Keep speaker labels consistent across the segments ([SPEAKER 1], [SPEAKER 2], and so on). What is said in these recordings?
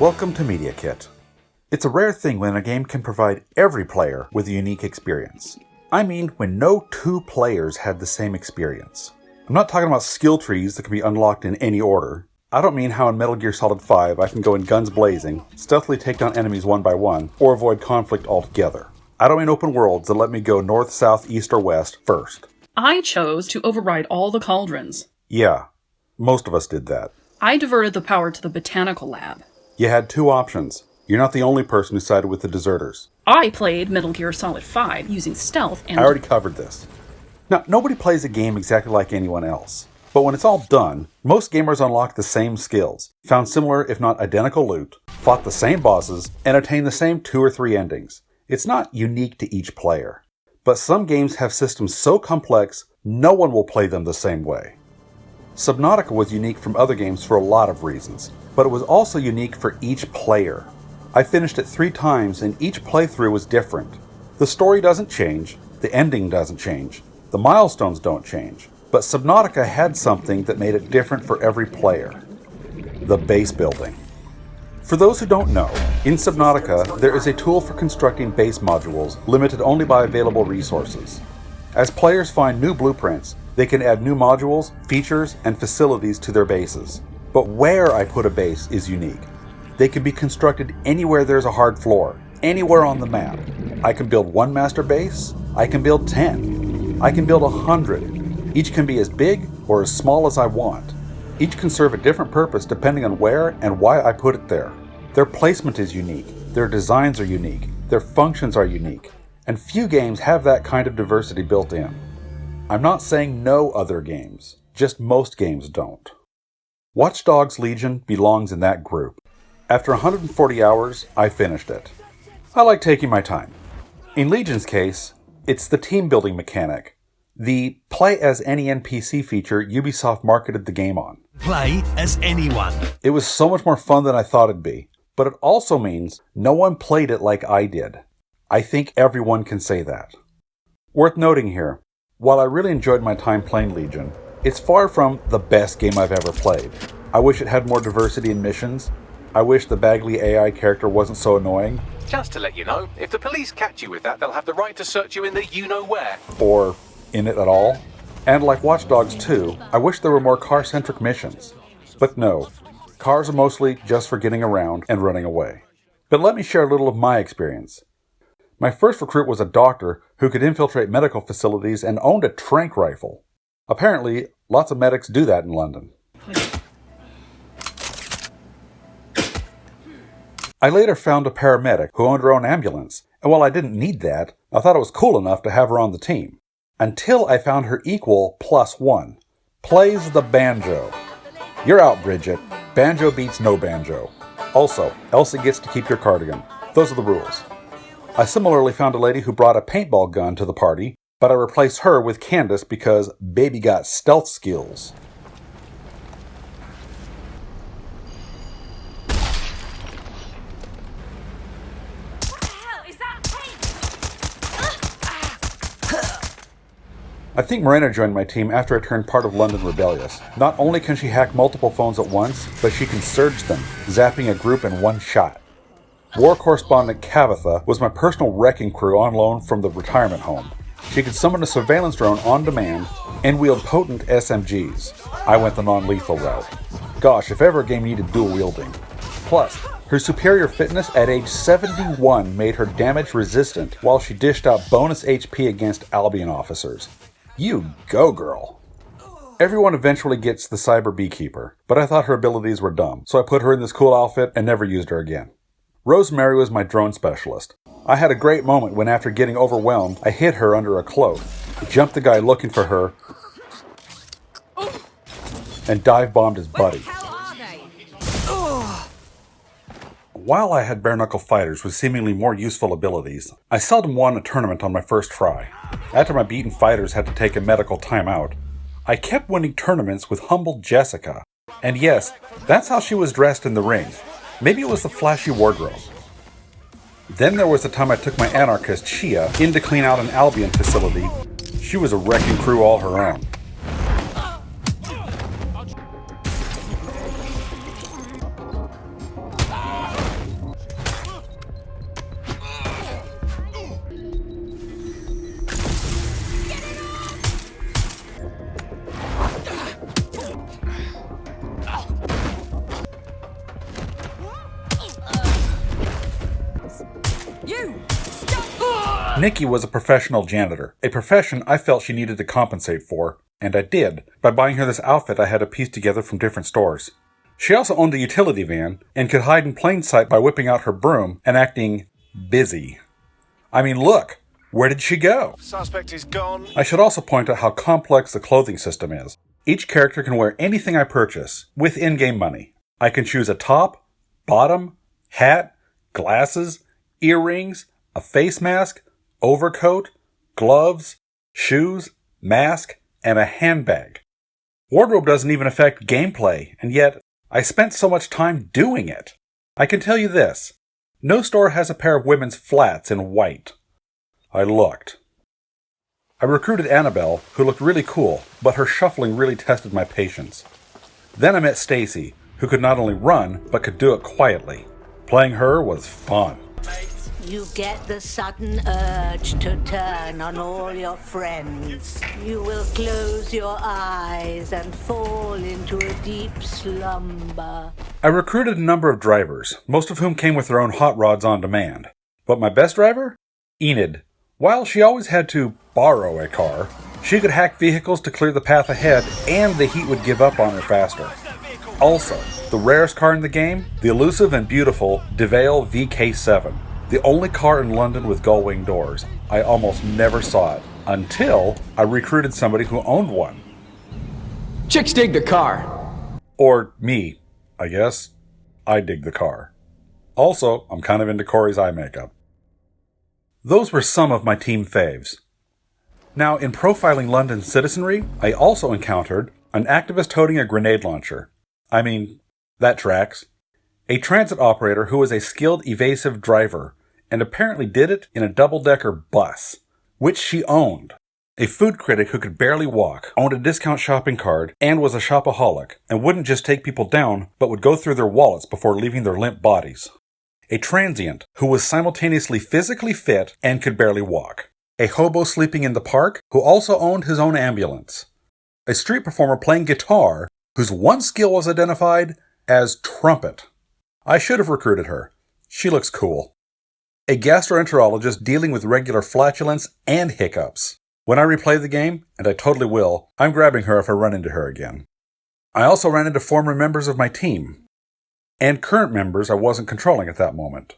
[SPEAKER 1] Welcome to Media Kit. It's a rare thing when a game can provide every player with a unique experience. I mean when no two players had the same experience. I'm not talking about skill trees that can be unlocked in any order. I don't mean how in Metal Gear Solid 5 I can go in guns blazing, stealthily take down enemies one by one, or avoid conflict altogether. I don't mean open worlds that let me go north, south, east, or west first.
[SPEAKER 2] I chose to override all the cauldrons.
[SPEAKER 1] Yeah, most of us did that.
[SPEAKER 2] I diverted the power to the botanical lab.
[SPEAKER 1] You had two options. You're not the only person who sided with the deserters.
[SPEAKER 2] I played Metal Gear Solid 5 using stealth and...
[SPEAKER 1] I already covered this. Now, nobody plays a game exactly like anyone else. But when it's all done, most gamers unlock the same skills, found similar if not identical loot, fought the same bosses, and attained the same 2 or 3 endings. It's not unique to each player. But some games have systems so complex, no one will play them the same way. Subnautica was unique from other games for a lot of reasons, but it was also unique for each player. I finished it 3 times and each playthrough was different. The story doesn't change, the ending doesn't change, the milestones don't change, but Subnautica had something that made it different for every player. The base building. For those who don't know, in Subnautica there is a tool for constructing base modules limited only by available resources. As players find new blueprints, they can add new modules, features, and facilities to their bases. But where I put a base is unique. They can be constructed anywhere there's a hard floor, anywhere on the map. I can build 1 master base, I can build 10, I can build 100. Each can be as big or as small as I want. Each can serve a different purpose depending on where and why I put it there. Their placement is unique, their designs are unique, their functions are unique, and few games have that kind of diversity built in. I'm not saying no other games, just most games don't. Watch Dogs Legion belongs in that group. After 140 hours, I finished it. I like taking my time. In Legion's case, it's the team building mechanic, the play as any NPC feature Ubisoft marketed the game on.
[SPEAKER 3] Play as anyone.
[SPEAKER 1] It was so much more fun than I thought it'd be, but it also means no one played it like I did. I think everyone can say that. Worth noting here, while I really enjoyed my time playing Legion, it's far from the best game I've ever played. I wish it had more diversity in missions. I wish the Bagley AI character wasn't so annoying.
[SPEAKER 4] Just to let you know, if the police catch you with that, they'll have the right to search you in the you-know-where.
[SPEAKER 1] Or in it at all. And like Watch Dogs 2, I wish there were more car-centric missions. But no, cars are mostly just for getting around and running away. But let me share a little of my experience. My first recruit was a doctor who could infiltrate medical facilities and owned a tranq rifle. Apparently, lots of medics do that in London. I later found a paramedic who owned her own ambulance, and while I didn't need that, I thought it was cool enough to have her on the team. Until I found her equal +1. Plays the banjo. You're out, Bridget. Banjo beats no banjo. Also, Elsie gets to keep your cardigan. Those are the rules. I similarly found a lady who brought a paintball gun to the party, but I replaced her with Candace because baby got stealth skills.
[SPEAKER 5] What the hell is that paint?
[SPEAKER 1] I think Morena joined my team after I turned part of London Rebellious. Not only can she hack multiple phones at once, but she can surge them, zapping a group in one shot. War correspondent Kavatha was my personal wrecking crew on loan from the retirement home. She could summon a surveillance drone on demand and wield potent SMGs. I went the non-lethal route. Gosh, if ever a game needed dual wielding. Plus, her superior fitness at age 71 made her damage resistant while she dished out bonus HP against Albion officers. You go, girl. Everyone eventually gets the Cyber Beekeeper, but I thought her abilities were dumb, so I put her in this cool outfit and never used her again. Rosemary was my drone specialist. I had a great moment when after getting overwhelmed, I hid her under a cloak, jumped the guy looking for her, and dive-bombed his buddy. While I had bare-knuckle fighters with seemingly more useful abilities, I seldom won a tournament on my first try. After my beaten fighters had to take a medical timeout, I kept winning tournaments with humble Jessica. And yes, that's how she was dressed in the ring. Maybe it was the flashy wardrobe. Then there was the time I took my anarchist, Shia, in to clean out an Albion facility. She was a wrecking crew all her own. Nikki was a professional janitor, a profession I felt she needed to compensate for, and I did, by buying her this outfit I had to piece together from different stores. She also owned a utility van, and could hide in plain sight by whipping out her broom and acting busy. I mean, look! Where did she go?
[SPEAKER 3] Suspect is gone.
[SPEAKER 1] I should also point out how complex the clothing system is. Each character can wear anything I purchase, with in-game money. I can choose a top, bottom, hat, glasses, earrings, a face mask, overcoat, gloves, shoes, mask, and a handbag. Wardrobe doesn't even affect gameplay, and yet I spent so much time doing it. I can tell you this, no store has a pair of women's flats in white. I looked. I recruited Annabelle, who looked really cool, but her shuffling really tested my patience. Then I met Stacy, who could not only run, but could do it quietly. Playing her was fun.
[SPEAKER 6] You get the sudden urge to turn on all your friends. You will close your eyes and fall into a deep slumber.
[SPEAKER 1] I recruited a number of drivers, most of whom came with their own hot rods on demand. But my best driver? Enid. While she always had to borrow a car, she could hack vehicles to clear the path ahead, and the heat would give up on her faster. Also, the rarest car in the game, the elusive and beautiful DeVale VK7. The only car in London with gull-wing doors. I almost never saw it, until I recruited somebody who owned one.
[SPEAKER 7] Chicks dig the car.
[SPEAKER 1] Or me, I guess. I dig the car. Also, I'm kind of into Corey's eye makeup. Those were some of my team faves. Now, in profiling London citizenry, I also encountered an activist toting a grenade launcher. I mean, that tracks. A transit operator who was a skilled evasive driver, and apparently did it in a double-decker bus, which she owned. A food critic who could barely walk, owned a discount shopping card, and was a shopaholic, and wouldn't just take people down, but would go through their wallets before leaving their limp bodies. A transient who was simultaneously physically fit and could barely walk. A hobo sleeping in the park who also owned his own ambulance. A street performer playing guitar whose one skill was identified as trumpet. I should have recruited her. She looks cool. A gastroenterologist dealing with regular flatulence and hiccups. When I replay the game, and I totally will, I'm grabbing her if I run into her again. I also ran into former members of my team, and current members I wasn't controlling at that moment.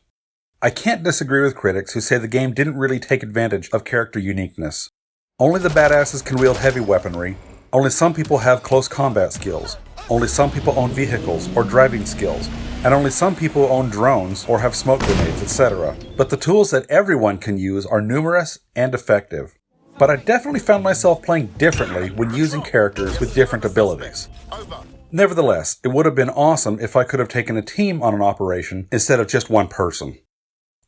[SPEAKER 1] I can't disagree with critics who say the game didn't really take advantage of character uniqueness. Only the badasses can wield heavy weaponry, only some people have close combat skills, only some people own vehicles or driving skills, and only some people own drones or have smoke grenades, etc. But the tools that everyone can use are numerous and effective. But I definitely found myself playing differently when using characters with different abilities. Nevertheless, it would have been awesome if I could have taken a team on an operation instead of just one person.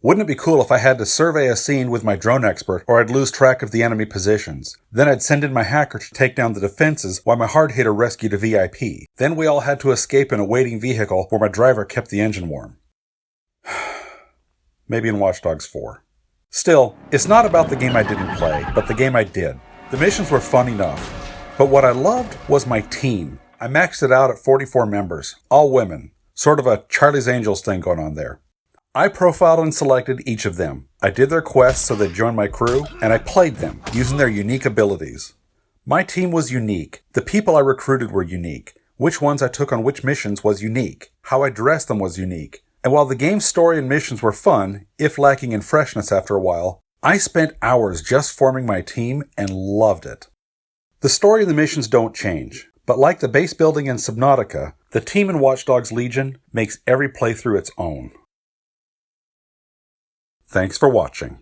[SPEAKER 1] Wouldn't it be cool if I had to survey a scene with my drone expert, or I'd lose track of the enemy positions? Then I'd send in my hacker to take down the defenses while my hard hitter rescued a VIP. Then we all had to escape in a waiting vehicle where my driver kept the engine warm. Maybe in Watch Dogs 4. Still, it's not about the game I didn't play, but the game I did. The missions were fun enough. But what I loved was my team. I maxed it out at 44 members, all women. Sort of a Charlie's Angels thing going on there. I profiled and selected each of them. I did their quests so they'd join my crew, and I played them, using their unique abilities. My team was unique. The people I recruited were unique. Which ones I took on which missions was unique. How I dressed them was unique. And while the game's story and missions were fun, if lacking in freshness after a while, I spent hours just forming my team and loved it. The story and the missions don't change, but like the base building in Subnautica, the team in Watch Dogs Legion makes every playthrough its own. Thanks for watching.